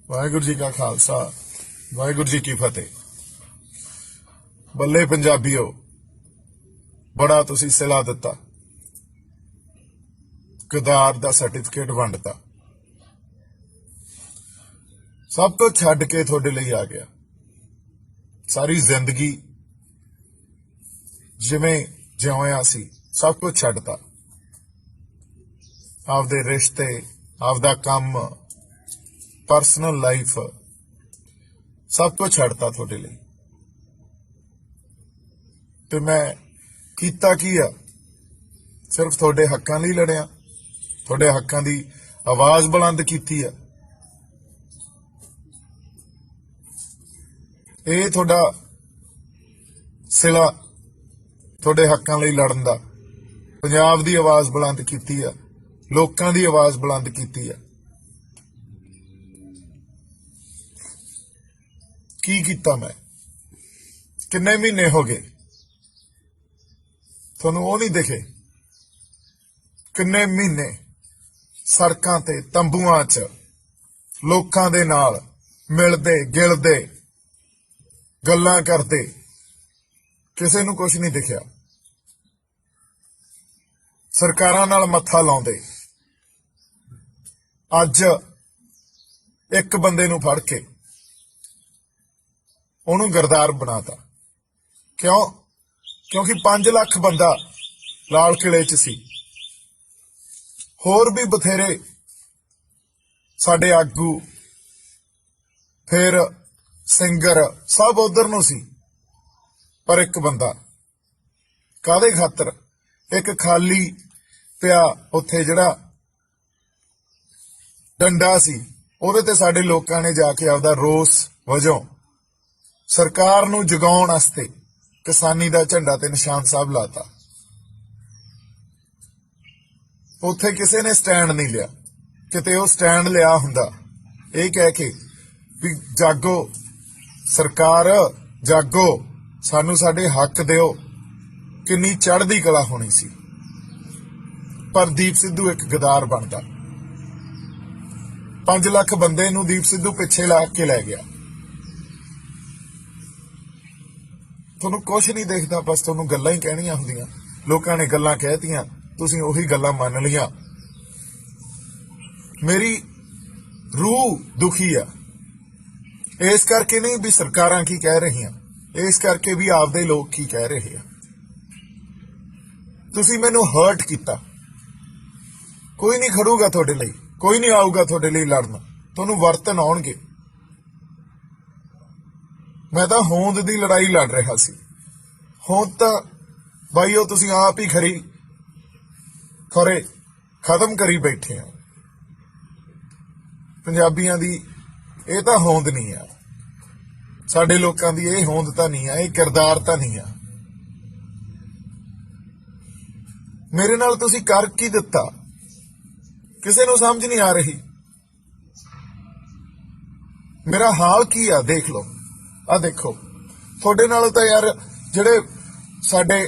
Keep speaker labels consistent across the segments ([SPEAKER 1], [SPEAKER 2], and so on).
[SPEAKER 1] ਵਾਹਿਗੁਰੂ ਜੀ ਕਾ ਖਾਲਸਾ ਵਾਹਿਗੁਰੂ ਜੀ ਕੀ ਫਤਿਹ। ਬੱਲੇ ਪੰਜਾਬੀਓ, ਬੜਾ ਤੁਸੀਂ ਸਿਲਾ ਦਿੱਤਾ, ਗਦਾਰ ਦਾ ਸਰਟੀਫਿਕੇਟ ਵੰਡਤਾ, ਸਭ ਕੁਝ ਛੱਡ ਕੇ ਤੁਹਾਡੇ ਲਈ ਆ ਗਿਆ। ਸਾਰੀ ਜ਼ਿੰਦਗੀ ਜਿਵੇਂ ਜਿਉਇਆ ਸੀ ਸਭ ਕੁਝ ਛੱਡਤਾ, ਆਪਦੇ ਰਿਸ਼ਤੇ, ਆਪਦਾ ਕੰਮ, ਪਰਸਨਲ ਲਾਈਫ ਸਭ ਕੁਝ ਛੱਡਤਾ ਤੁਹਾਡੇ ਲਈ। ਤੇ ਮੈਂ ਕੀਤਾ ਕੀ ਆ? ਸਿਰਫ ਤੁਹਾਡੇ ਹੱਕਾਂ ਲਈ ਲੜਿਆ, ਤੁਹਾਡੇ ਹੱਕਾਂ ਦੀ ਆਵਾਜ਼ ਬੁਲੰਦ ਕੀਤੀ ਆ। ਇਹ ਤੁਹਾਡਾ ਸਿਲਾ, ਤੁਹਾਡੇ ਹੱਕਾਂ ਲਈ ਲੜਨ ਦਾ। ਪੰਜਾਬ ਦੀ ਆਵਾਜ਼ ਬੁਲੰਦ ਕੀਤੀ ਆ, ਲੋਕਾਂ ਦੀ ਆਵਾਜ਼ ਬੁਲੰਦ ਕੀਤੀ ਆ। ਕੀ ਕੀਤਾ ਮੈਂ? ਕਿੰਨੇ ਮਹੀਨੇ ਹੋ ਗਏ ਤੁਹਾਨੂੰ ਉਹ ਨਹੀਂ ਦਿਖੇ? ਕਿੰਨੇ ਮਹੀਨੇ ਸੜਕਾਂ ਤੇ, ਤੰਬੂਆਂ 'ਚ ਲੋਕਾਂ ਦੇ ਨਾਲ ਮਿਲਦੇ ਗਿਲਦੇ, ਗੱਲਾਂ ਕਰਦੇ, ਕਿਸੇ ਨੂੰ ਕੁਝ ਨਹੀਂ ਦਿਖਿਆ। ਸਰਕਾਰਾਂ ਨਾਲ ਮੱਥਾ ਲਾਉਂਦੇ। ਅੱਜ ਇੱਕ ਬੰਦੇ ਨੂੰ ਫੜ ਕੇ ਉਹਨੂੰ ਗਰਦਾਰ ਬਣਾਤਾ। ਕਿਉਂ? ਕਿਉਂਕਿ 5 ਲੱਖ ਬੰਦਾ ਲਾਲ ਕਿਲੇ 'ਚ ਸੀ। ਹੋਰ ਵੀ ਬਥੇਰੇ ਸਾਡੇ ਆਗੂ, ਫਿਰ ਸਿੰਗਰ ਸਭ ਉਧਰ ਨੂੰ ਸੀ, ਪਰ ਇੱਕ ਬੰਦਾ ਕਾਹਦੇ ਖਾਤਰ? ਇੱਕ ਖਾਲੀ ਪਿਆ ਉੱਥੇ ਜਿਹੜਾ ਡੰਡਾ ਸੀ, ਉਹਦੇ ਤੇ ਸਾਡੇ ਲੋਕਾਂ ਨੇ ਜਾ ਕੇ ਆਪਦਾ ਰੋਸ ਵਜੋਂ ਸਰਕਾਰ ਨੂੰ ਜਗਾਉਣ ਵਾਸਤੇ ਕਿਸਾਨੀ ਦਾ ਝੰਡਾ ਤੇ ਨਿਸ਼ਾਨ ਸਾਹਿਬ ਲਾਤਾ। ਉੱਥੇ ਕਿਸੇ ਨੇ ਸਟੈਂਡ ਨਹੀਂ ਲਿਆ। ਕਿਤੇ ਉਹ ਸਟੈਂਡ ਲਿਆ ਹੁੰਦਾ ਇਹ ਕਹਿ ਕੇ ਵੀ ਜਾਗੋ ਸਰਕਾਰ, ਜਾਗੋ, ਸਾਨੂੰ ਸਾਡੇ ਹੱਕ ਦਿਓ, ਕਿੰਨੀ ਚੜ੍ਹਦੀ ਕਲਾ ਹੋਣੀ ਸੀ। ਪਰ ਦੀਪ ਸਿੱਧੂ ਇੱਕ ਗਦਾਰ ਬਣਦਾ। 5 ਲੱਖ ਬੰਦੇ ਨੂੰ ਦੀਪ ਸਿੱਧੂ ਪਿੱਛੇ ਲਾ ਕੇ ਲੈ ਗਿਆ। ਤੁਹਾਨੂੰ ਕੁਛ ਨਹੀਂ ਦਿਖਦਾ, ਬਸ ਤੁਹਾਨੂੰ ਗੱਲਾਂ ਹੀ ਕਹਿਣੀਆਂ ਹੁੰਦੀਆਂ। ਲੋਕਾਂ ਨੇ ਗੱਲਾਂ ਕਹਿਤੀਆਂ, ਤੁਸੀਂ ਉਹੀ ਗੱਲਾਂ ਮੰਨ ਲਈਆਂ। ਮੇਰੀ ਰੂਹ ਦੁਖੀ ਆ। ਇਸ ਕਰਕੇ ਨਹੀਂ ਵੀ ਸਰਕਾਰਾਂ ਕੀ ਕਹਿ ਰਹੀਆਂ, ਇਸ ਕਰਕੇ ਵੀ ਆਪਦੇ ਲੋਕ ਕੀ ਕਹਿ ਰਹੇ ਆ। ਤੁਸੀਂ ਮੈਨੂੰ ਹਰਟ ਕੀਤਾ। ਕੋਈ ਨਹੀਂ ਖੜੂਗਾ ਤੁਹਾਡੇ ਲਈ, ਕੋਈ ਨਹੀਂ ਆਊਗਾ ਤੁਹਾਡੇ ਲਈ ਲੜਨ। ਤੁਹਾਨੂੰ ਵਰਤਨ ਆਉਣਗੇ। ਮੈਂ ਤਾਂ ਹੋਂਦ ਦੀ ਲੜਾਈ ਲੜ ਰਿਹਾ ਸੀ। ਹੋਂਦ ਤਾਂ ਬਾਈਓ ਤੁਸੀਂ ਆਪ ਹੀ ਖਰੇ ਖਤਮ ਕਰੀ ਬੈਠੇ ਆ। ਪੰਜਾਬੀਆਂ ਦੀ ਇਹ ਤਾਂ ਹੋਂਦ ਨਹੀਂ ਆ, ਸਾਡੇ ਲੋਕਾਂ ਦੀ ਇਹ ਹੋਂਦ ਤਾਂ ਨਹੀਂ ਆ, ਇਹ ਕਿਰਦਾਰ ਤਾਂ ਨਹੀਂ ਆ। ਮੇਰੇ ਨਾਲ ਤੁਸੀਂ ਕਰ ਕੀ ਦਿੱਤਾ? ਕਿਸੇ ਨੂੰ ਸਮਝ ਨਹੀਂ ਆ ਰਹੀ। ਮੇਰਾ ਹਾਲ ਕੀ ਆ? ਦੇਖ ਲਓ, ਆ ਦੇਖੋ। ਤੁਹਾਡੇ ਨਾਲ ਤਾਂ ਯਾਰ ਜਿਹੜੇ ਸਾਡੇ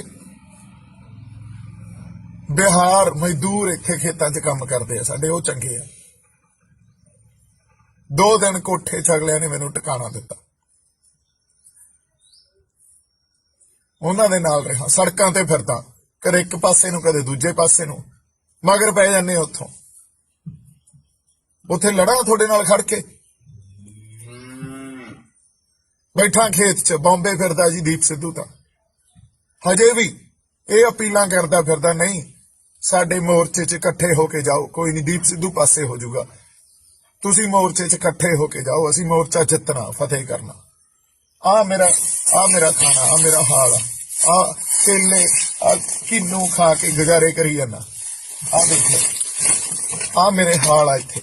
[SPEAKER 1] ਬਿਹਾਰ ਮਜ਼ਦੂਰ ਇੱਥੇ ਖੇਤਾਂ 'ਚ ਕੰਮ ਕਰਦੇ ਆ, ਸਾਡੇ ਉਹ ਚੰਗੇ ਆ। 2 ਦਿਨ ਕੋਠੇ 'ਚ ਅਗਲਿਆਂ ਨੇ ਮੈਨੂੰ ਟਿਕਾਣਾ ਦਿੱਤਾ। ਉਹਨਾਂ ਦੇ ਨਾਲ ਰਿਹਾ, ਸੜਕਾਂ ਤੇ ਫਿਰਦਾ, ਕਦੇ ਇੱਕ ਪਾਸੇ ਨੂੰ ਕਦੇ ਦੂਜੇ ਪਾਸੇ ਨੂੰ, ਮਗਰ ਪੈ ਜਾਂਦੇ ਉੱਥੋਂ। ਉੱਥੇ ਲੜਾਂ ਤੁਹਾਡੇ ਨਾਲ ਖੜ ਕੇ? ਬੈਠਾ ਖੇਤ 'ਚ, ਬੰਬੇ ਫਿਰਦਾ ਜੀ ਦੀਪ ਸਿੱਧੂ ਤਾਂ ਹਜੇ ਵੀ ਇਹ ਅਪੀਲਾਂ ਕਰਦਾ ਫਿਰਦਾ, ਨਹੀਂ ਸਾਡੇ ਮੋਰਚੇ 'ਚ ਇਕੱਠੇ ਹੋ ਕੇ ਜਾਓ। ਕੋਈ ਨਹੀਂ, ਦੀਪ ਸਿੱਧੂ ਪਾਸੇ ਹੋ ਜਾਊਗਾ, ਤੁਸੀਂ ਮੋਰਚੇ 'ਚ ਇਕੱਠੇ ਹੋ ਕੇ ਜਾਓ, ਅਸੀਂ ਮੋਰਚਾ ਜਿੱਤਣਾ, ਫਤਿਹ ਕਰਨਾ। ਆ ਮੇਰਾ ਖਾਣਾ, ਆ ਮੇਰਾ ਹਾਲ ਆ ਕੇਲੇ, ਆ ਕਿੰਨੂ ਖਾ ਕੇ ਗੁਜ਼ਾਰੇ ਕਰੀ ਜਾਂਦਾ। ਆ ਦੇਖੋ, ਆ ਮੇਰੇ ਹਾਲ ਆ। ਇੱਥੇ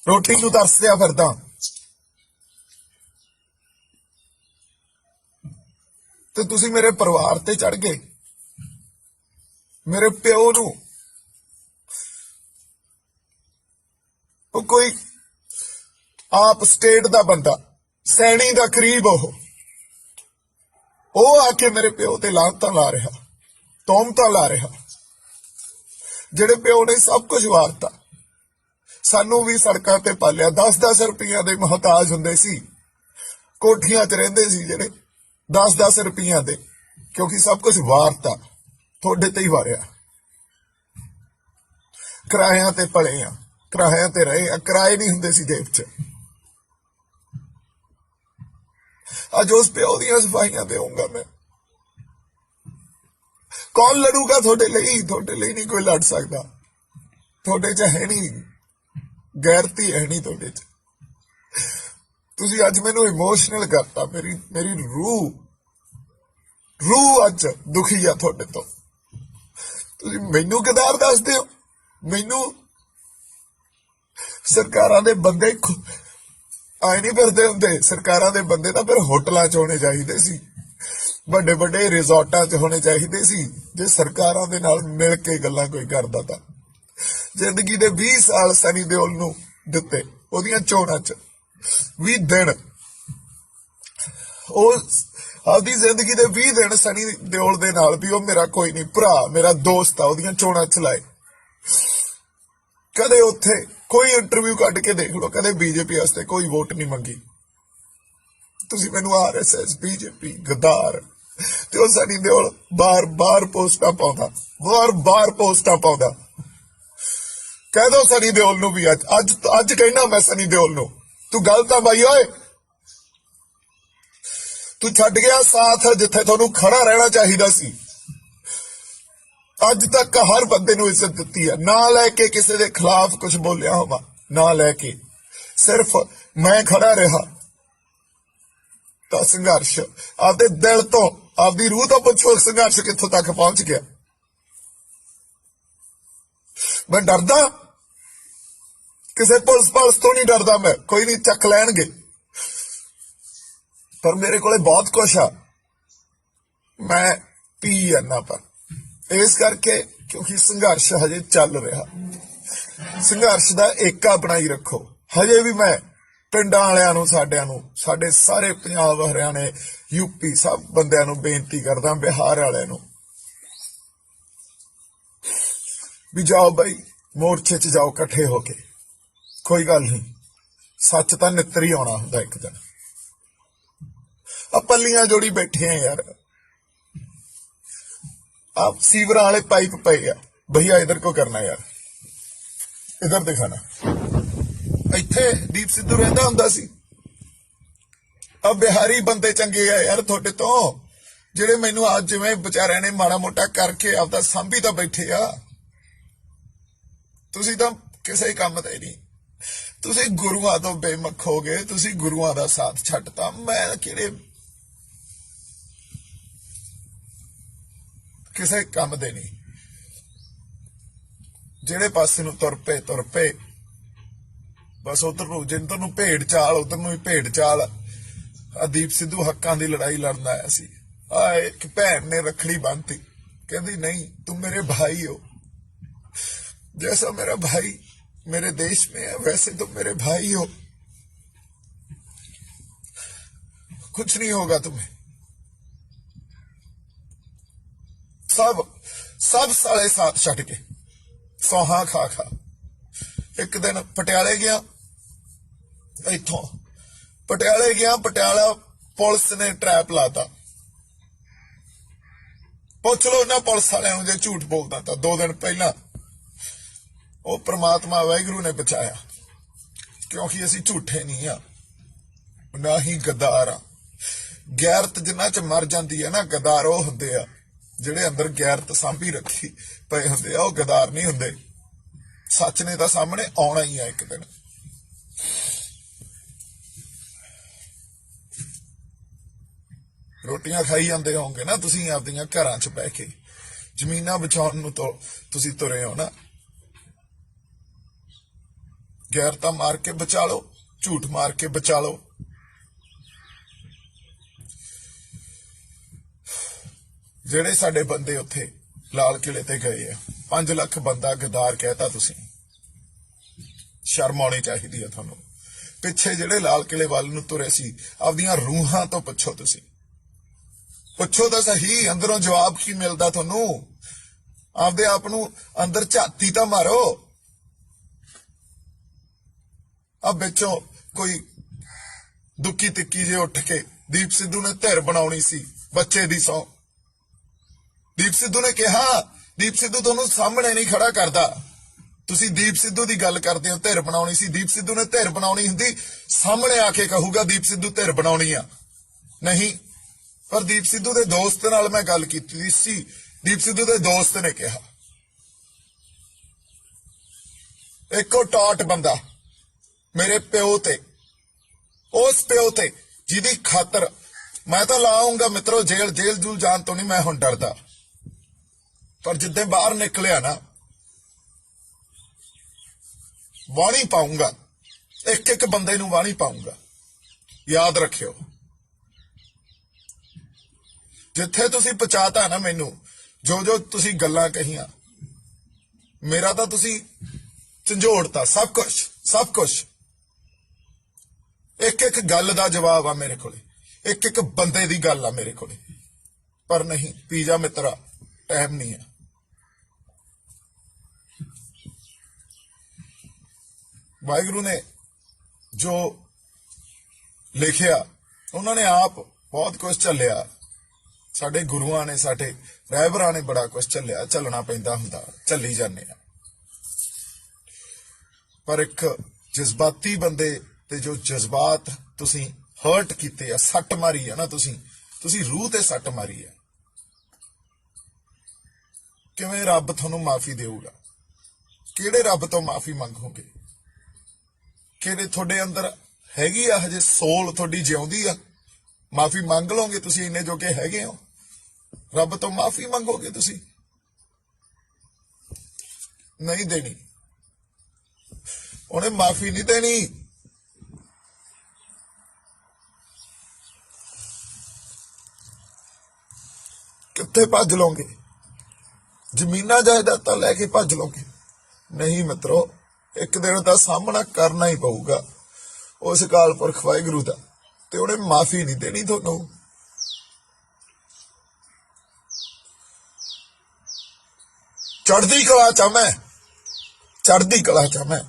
[SPEAKER 1] ਰੋਟੀ ਨੂੰ ਤਰਸਦਿਆ ਫਿਰਦਾ। ਤੇ ਤੁਸੀਂ ਮੇਰੇ ਪਰਿਵਾਰ ਤੇ ਚੜ ਗਏ, ਮੇਰੇ ਪਿਓ ਨੂੰ। ਉਹ ਕੋਈ ਆਪ ਸਟੇਟ ਦਾ ਬੰਦਾ, ਸੈਣੀ ਦਾ ਕਰੀਬ, ਉਹ ਆ ਕੇ ਮੇਰੇ ਪਿਓ ਤੇ ਲਾਂਤਾਂ ਲਾ ਰਿਹਾ, ਤੋਮਤਾਂ ਲਾ ਰਿਹਾ। ਜਿਹੜੇ ਪਿਓ ਨੇ ਸਭ ਕੁਝ ਵਾਰਤਾ, ਸਾਨੂੰ ਵੀ ਸੜਕਾਂ ਤੇ ਪਾਲਿਆ। 10-10 ਰੁਪਈਆਂ ਦੇ ਮੁਹਤਾਜ ਹੁੰਦੇ ਸੀ, ਕੋਠੀਆਂ 'ਚ ਰਹਿੰਦੇ ਸੀ ਜਿਹੜੇ 10-10 ਰੁਪਈਆਂ ਦੇ, ਕਿਉਂਕਿ ਸਭ ਕੁਝ ਵਾਰਤਾ ਤੁਹਾਡੇ ਤੇ ਹੀ ਵਾਰਿਆ। ਕਿਰਾਇਆਂ ਤੇ ਪਲੇ ਆ, ਕਿਰਾਇਆਂ ਤੇ ਰਹੇ ਆ, ਕਿਰਾਏ ਨਹੀਂ ਹੁੰਦੇ ਸੀ ਜੇਬ 'ਚ। ਅੱਜ ਉਸ ਪਿਓ ਦੀਆਂ ਸਫਾਈਆਂ ਦੇਊਂਗਾ ਮੈਂ। ਕੌਣ ਲੜੂਗਾ ਤੁਹਾਡੇ ਲਈ? ਤੁਹਾਡੇ ਲਈ ਨਹੀਂ ਕੋਈ ਲੜ ਸਕਦਾ। ਤੁਹਾਡੇ 'ਚ ਹੈ ਨਹੀਂ ਗੈਰਤੀ, ਹੈ ਨਹੀਂ ਤੁਹਾਡੇ 'ਚ। ਤੁਸੀਂ ਅੱਜ ਮੈਨੂੰ ਇਮੋਸ਼ਨਲ ਕਰਤਾ। ਮੇਰੀ ਰੂਹ ਅੱਜ ਦੁਖੀ ਆ ਤੁਹਾਡੇ ਤੋਂ। ਤੁਸੀਂ ਮੈਨੂੰ ਗਦਾਰ ਦੱਸਦੇ ਹੋ। ਮੈਨੂੰ ਸਰਕਾਰਾਂ ਦੇ ਬੰਦੇ ਆਏ ਨਹੀਂ ਫਿਰਦੇ ਹੁੰਦੇ। ਸਰਕਾਰਾਂ ਦੇ ਬੰਦੇ ਤਾਂ ਫਿਰ ਹੋਟਲਾਂ 'ਚ ਹੋਣੇ ਚਾਹੀਦੇ ਸੀ, ਵੱਡੇ ਵੱਡੇ ਰਿਜ਼ੋਰਟਾਂ 'ਚ ਹੋਣੇ ਚਾਹੀਦੇ ਸੀ, ਜੇ ਸਰਕਾਰਾਂ ਦੇ ਨਾਲ ਮਿਲ ਕੇ ਗੱਲਾਂ ਕੋਈ ਕਰਦਾ ਤਾਂ। ਜ਼ਿੰਦਗੀ ਦੇ 20 ਸਾਲ ਸਨੀ ਦਿਓਲ ਨੂੰ ਦਿੱਤੇ, ਉਹਦੀਆਂ ਚੋਣਾਂ 'ਚ 20 ਦਿਨ। ਉਹ ਆਪਦੀ ਜ਼ਿੰਦਗੀ ਦੇ 20 ਦਿਨ ਸਨੀ ਦਿਓਲ ਦੇ ਨਾਲ ਵੀ ਉਹ ਮੇਰਾ ਕੋਈ ਨਹੀਂ ਭਰਾ, ਮੇਰਾ ਦੋਸਤ ਆ, ਉਹਦੀਆਂ ਚੋਣਾਂ ਚਲਾਏ। ਕਦੇ ਉੱਥੇ ਕੋਈ ਇੰਟਰਵਿਊ ਕੱਢ ਕੇ ਦੇਖ ਲਓ, ਕਦੇ ਬੀਜੇਪੀ ਵਾਸਤੇ ਕੋਈ ਵੋਟ ਨਹੀਂ ਮੰਗੀ। ਤੁਸੀਂ ਮੈਨੂੰ RSS ਬੀਜੇਪੀ ਗਦਾਰ। ਤੇ ਉਹ ਸਨੀ ਦਿਓਲ ਬਾਰ-ਬਾਰ ਪੋਸਟਾਂ ਪਾਉਂਦਾ, ਬਾਰ-ਬਾਰ ਪੋਸਟਾਂ ਪਾਉਂਦਾ। ਕਹਿ ਦੋ ਸਨੀ ਦਿਓਲ ਨੂੰ ਵੀ ਅੱਜ ਕਹਿਣਾ ਮੈਂ ਸਨੀ ਦਿਓਲ ਨੂੰ, ਤੂੰ ਗਲਤ ਆ ਬਾਈ ਓਏ। ਤੂੰ ਛੱਡ ਗਿਆ ਸਾਥ ਜਿੱਥੇ ਤੁਹਾਨੂੰ ਖੜਾ ਰਹਿਣਾ ਚਾਹੀਦਾ ਸੀ। ਅੱਜ ਤੱਕ ਹਰ ਬੰਦੇ ਨੂੰ ਇੱਜ਼ਤ ਦਿੱਤੀ ਹੈ, ਨਾ ਲੈ ਕੇ ਕਿਸੇ ਦੇ ਖਿਲਾਫ ਕੁਝ ਬੋਲਿਆ ਹੋਵਾ, ਨਾ ਲੈ ਕੇ ਸਿਰਫ ਮੈਂ ਖੜਾ ਰਿਹਾ। ਤਾਂ ਸੰਘਰਸ਼ ਆਪਦੇ ਦਿਲ ਤੋਂ, ਆਪਦੀ ਰੂਹ ਤੋਂ ਪੁੱਛੋ, ਸੰਘਰਸ਼ ਕਿੱਥੋਂ ਤੱਕ ਪਹੁੰਚ ਗਿਆ। ਮੈਂ ਡਰਦਾ ਕਿਸੇ ਪੁਲਿਸ ਤੋਂ ਨਹੀਂ ਡਰਦਾ ਮੈਂ, ਕੋਈ ਨਹੀਂ ਚੱਕ ਲੈਣਗੇ, ਪਰ ਮੇਰੇ ਕੋਲੇ ਬਹੁਤ ਕੁਛ ਆ। ਮੈਂ ਪੀ ਜਾਨਾ, ਪਰ ਇਸ ਕਰਕੇ ਕਿਉਂਕਿ ਸੰਘਰਸ਼ ਹਜੇ ਚੱਲ ਰਿਹਾ। ਸੰਘਰਸ਼ ਦਾ ਏਕਾ ਬਣਾਈ ਰੱਖੋ। ਹਜੇ ਵੀ ਮੈਂ ਪਿੰਡਾਂ ਵਾਲਿਆਂ ਨੂੰ, ਸਾਡਿਆਂ ਨੂੰ, ਸਾਡੇ ਸਾਰੇ ਪੰਜਾਬ, ਹਰਿਆਣੇ, ਯੂਪੀ ਸਭ ਬੰਦਿਆਂ ਨੂੰ ਬੇਨਤੀ ਕਰਦਾ, ਬਿਹਾਰ ਵਾਲਿਆਂ ਨੂੰ ਵੀ ਜਾਓ ਬਾਈ, ਮੋਰਚੇ 'ਚ ਜਾਓ ਇਕੱਠੇ ਹੋ ਕੇ। ਕੋਈ ਗੱਲ ਨਹੀਂ, ਸੱਚ ਤਾਂ ਨਿੱਤਰ ਹੀ ਆਉਣਾ ਹੁੰਦਾ ਇੱਕ ਦਿਨ। ਆ ਪੱਲੀਆਂ ਜੋੜੀ ਬੈਠੇ ਆ ਯਾਰ, आप सीवरा वाले पाइप पे गया भैया, इधर को करना यार, इधर दिखाना। इत्थे दीप सिद्धू रहंदा हुंदा सी। अब बिहारी बंदे चंगे आ यार थोड़े तो, ਜਿਹੜੇ ਮੈਨੂੰ ਅੱਜ ਜਿਵੇਂ ਵਿਚਾਰਿਆਂ ਨੇ ਮਾੜਾ ਮੋਟਾ ਕਰਕੇ ਆਪਦਾ ਸਾਂਭੀ ਤਾਂ ਬੈਠੇ ਆ। ਤੁਸੀਂ ਤਾਂ ਕਿਸੇ ਕੰਮ ਤੇ ਨਹੀਂ। ਤੁਸੀਂ ਗੁਰੂਆਂ ਤੋਂ ਬੇਮੁਖ ਹੋ ਗਏ, ਤੁਸੀਂ ਗੁਰੂਆਂ ਦਾ ਸਾਥ ਛੱਡਤਾ। ਮੈਂ ਕਿਹੜੇ ਕਿਸੇ ਕੰਮ ਦੇ ਨਹੀਂ। ਜਿਹੜੇ ਪਾਸੇ ਨੂੰ ਤੁਰ ਪਏ ਬਸ ਉਧਰ ਨੂੰ, ਜਿੰਦਰ ਨੂੰ ਭੇਡ ਚਾਲ, ਉਧਰ ਨੂੰ ਹੀ ਭੇਡ ਚਾਲ। ਦੀਪ ਸਿੱਧੂ ਹੱਕਾਂ ਦੀ ਲੜਾਈ ਲੜਨ ਆਇਆ ਸੀ। ਇੱਕ ਭੈਣ ਨੇ ਰੱਖੜੀ ਬੰਨਤੀ, ਕਹਿੰਦੀ ਨਹੀਂ तुम मेरे भाई हो, जैसा मेरा भाई मेरे देश में है वैसे तुम मेरे भाई हो, कुछ नहीं होगा तुम्हें। सब साले साथ छड़ के सौहा खा एक दिन पटियाले गया, इथों पटियाले गया, पटियाला पुलिस ने ट्रैप लाता। पुछ लो ना पुलिस वाले जो झूठ बोलता था 2 दिन पहला, वो परमात्मा वाहिगुरु ने बचाया, क्योंकि असी झूठे नहीं हाँ, ना ही गद्दार हाँ। गैरत जिन्हां च मर जाती है ना, गद्दार वो हुंदे आ ਜਿਹੜੇ ਅੰਦਰ ਗੈਰਤ ਸਾਂਭੀ ਰੱਖੀ ਪਏ ਹੁੰਦੇ ਆ, ਉਹ ਗਦਾਰ ਨਹੀਂ ਹੁੰਦੇ। ਸੱਚ ਨੇ ਤਾਂ ਸਾਹਮਣੇ ਆਉਣਾ ਹੀ ਆ ਇੱਕ ਦਿਨ। ਰੋਟੀਆਂ ਖਾਈ ਜਾਂਦੇ ਹੋਵੋਗੇ ਨਾ ਤੁਸੀਂ ਆਪਦੀਆਂ ਘਰਾਂ 'ਚ ਬਹਿ ਕੇ, ਜ਼ਮੀਨਾਂ ਬਚਾਉਣ ਨੂੰ ਤਾਂ ਤੁਸੀਂ ਤੁਰੇ ਹੋ ਨਾ। ਗੈਰਤਾਂ ਮਾਰ ਕੇ ਬਚਾ ਲਓ, ਝੂਠ ਮਾਰ ਕੇ ਬਚਾ ਲਓ। ਜਿਹੜੇ ਸਾਡੇ ਬੰਦੇ ਉੱਥੇ ਲਾਲ ਕਿਲੇ ਤੇ ਗਏ ਆ, 5 ਲੱਖ ਬੰਦਾ ਗਦਾਰ ਕਹਿਤਾ ਤੁਸੀਂ, ਸ਼ਰਮ ਆਉਣੀ ਚਾਹੀਦੀ ਹੈ ਤੁਹਾਨੂੰ। ਪਿੱਛੇ ਜਿਹੜੇ ਲਾਲ ਕਿਲੇ ਵੱਲ ਨੂੰ ਤੁਰੇ ਸੀ, ਆਪਦੀਆਂ ਰੂਹਾਂ ਤੋਂ ਪੁੱਛੋ, ਤੁਸੀਂ ਪੁੱਛੋ ਤਾਂ ਸਹੀ, ਅੰਦਰੋਂ ਜਵਾਬ ਕੀ ਮਿਲਦਾ ਤੁਹਾਨੂੰ। ਆਪਦੇ ਆਪ ਨੂੰ ਅੰਦਰ ਝਾਤੀ ਤਾਂ ਮਾਰੋ। ਆ ਵਿੱਚੋਂ ਕੋਈ ਦੁੱਕੀ ਤਿੱਕੀ ਜੇ ਉੱਠ ਕੇ ਦੀਪ ਸਿੱਧੂ ਨੇ ਧਿਰ ਬਣਾਉਣੀ ਸੀ ਬੱਚੇ ਦੀ ਸੌ। ਦੀਪ ਸਿੱਧੂ ਨੇ ਕਿਹਾ, ਦੀਪ ਸਿੱਧੂ ਤੁਹਾਨੂੰ ਸਾਹਮਣੇ ਨਹੀਂ ਖੜਾ ਕਰਦਾ, ਤੁਸੀਂ ਦੀਪ ਸਿੱਧੂ ਦੀ ਗੱਲ ਕਰਦੇ ਹੋ, ਧਿਰ ਬਣਾਉਣੀ ਸੀ। ਦੀਪ ਸਿੱਧੂ ਨੇ ਧਿਰ ਬਣਾਉਣੀ ਹੁੰਦੀ ਸਾਹਮਣੇ ਆ ਕੇ ਕਹੂਗਾ ਦੀਪ ਸਿੱਧੂ ਧਿਰ ਬਣਾਉਣੀ ਆ, ਨਹੀਂ। ਪਰ ਦੀਪ ਸਿੱਧੂ ਦੇ ਦੋਸਤ ਨਾਲ ਮੈਂ ਗੱਲ ਕੀਤੀ ਸੀ, ਦੀਪ ਸਿੱਧੂ ਦੇ ਦੋਸਤ ਨੇ ਕਿਹਾ, ਇੱਕੋ ਟਾਟ ਬੰਦਾ ਮੇਰੇ ਪਿਓ ਤੇ, ਉਸ ਪਿਓ ਤੇ ਜਿਹਦੀ ਖਾਤਰ ਮੈਂ ਤਾਂ ਲਾਉਂਗਾ ਮਿੱਤਰੋ ਜੇਲ੍ਹ ਜੂਲ ਜਾਣ ਤੋਂ ਨਹੀਂ ਮੈਂ ਹੁਣ ਡਰਦਾ, ਪਰ ਜਿੱਦਾਂ ਬਾਹਰ ਨਿਕਲਿਆ ਨਾ ਵਾਣੀ ਪਾਉਂਗਾ, ਇੱਕ ਇੱਕ ਬੰਦੇ ਨੂੰ ਵਾਣੀ ਪਾਉਂਗਾ। ਯਾਦ ਰੱਖਿਓ, ਜਿੱਥੇ ਤੁਸੀਂ ਪਹੁੰਚਾਤਾ ਨਾ ਮੈਨੂੰ, ਜੋ ਤੁਸੀਂ ਗੱਲਾਂ ਕਹੀਆਂ, ਮੇਰਾ ਤਾਂ ਤੁਸੀਂ ਝੰਜੋੜਤਾ ਸਭ ਕੁਝ। ਇੱਕ ਇੱਕ ਗੱਲ ਦਾ ਜਵਾਬ ਆ ਮੇਰੇ ਕੋਲੇ, ਇੱਕ ਇੱਕ ਬੰਦੇ ਦੀ ਗੱਲ ਆ ਮੇਰੇ ਕੋਲੇ। ਪਰ ਨਹੀਂ ਪੀਜਾ ਮਿੱਤਰਾ, ਟਾਈਮ ਨਹੀਂ ਹੈ। ਵਾਹਿਗੁਰੂ ਨੇ ਜੋ ਲਿਖਿਆ, ਉਹਨਾਂ ਨੇ ਆਪ ਬਹੁਤ ਕੁਝ ਝੱਲਿਆ, ਸਾਡੇ ਗੁਰੂਆਂ ਨੇ, ਸਾਡੇ ਰਹਿਬਰਾਂ ਨੇ ਬੜਾ ਕੁਝ ਝੱਲਿਆ, ਝੱਲਣਾ ਪੈਂਦਾ ਹੁੰਦਾ, ਝੱਲੀ ਜਾਂਦੇ ਆ। ਪਰ ਇੱਕ ਜਜ਼ਬਾਤੀ ਬੰਦੇ ਤੇ ਜੋ ਜਜ਼ਬਾਤ ਤੁਸੀਂ ਹਰਟ ਕੀਤੇ ਆ, ਸੱਟ ਮਾਰੀ ਆ ਨਾ, ਤੁਸੀਂ ਰੂਹ ਤੇ ਸੱਟ ਮਾਰੀ ਆ, ਕਿਵੇਂ ਰੱਬ ਤੁਹਾਨੂੰ ਮਾਫੀ ਦੇਊਗਾ? ਕਿਹੜੇ ਰੱਬ ਤੋਂ ਮਾਫੀ ਮੰਗੋਗੇ? ਕਿਹੜੇ ਤੁਹਾਡੇ ਅੰਦਰ ਹੈਗੀ ਆ ਹਜੇ ਸੋਲ, ਤੁਹਾਡੀ ਜਿਉਂਦੀ ਆ? ਮਾਫੀ ਮੰਗ ਲਓਗੇ ਤੁਸੀਂ, ਇੰਨੇ ਜੋਗੇ ਹੈਗੇ ਹੋ? ਰੱਬ ਤੋਂ ਮਾਫੀ ਮੰਗੋਗੇ ਤੁਸੀਂ? ਨਹੀਂ ਦੇਣੀ, ਉਹਨੇ ਮਾਫੀ ਨਹੀਂ ਦੇਣੀ। ਕਿੱਥੇ ਭੱਜ ਲਓਗੇ? ਜ਼ਮੀਨਾਂ ਜਾਇਦਾਦਾਂ ਲੈ ਕੇ ਭੱਜ ਲਓਗੇ? ਨਹੀਂ ਮਿੱਤਰੋ, ਇੱਕ ਦਿਨ ਦਾ ਸਾਹਮਣਾ ਕਰਨਾ ਹੀ ਪਊਗਾ ਉਸ ਅਕਾਲ ਪੁਰਖ ਵਾਹਿਗੁਰੂ ਦਾ, ਤੇ ਉਹਨੇ ਮਾਫੀ ਨਹੀਂ ਦੇਣੀ ਤੁਹਾਨੂੰ। ਚੜ੍ਹਦੀ ਕਲਾ ਚ ਮੈਂ, ਚੜ੍ਹਦੀ ਕਲਾ ਚ ਮੈਂ,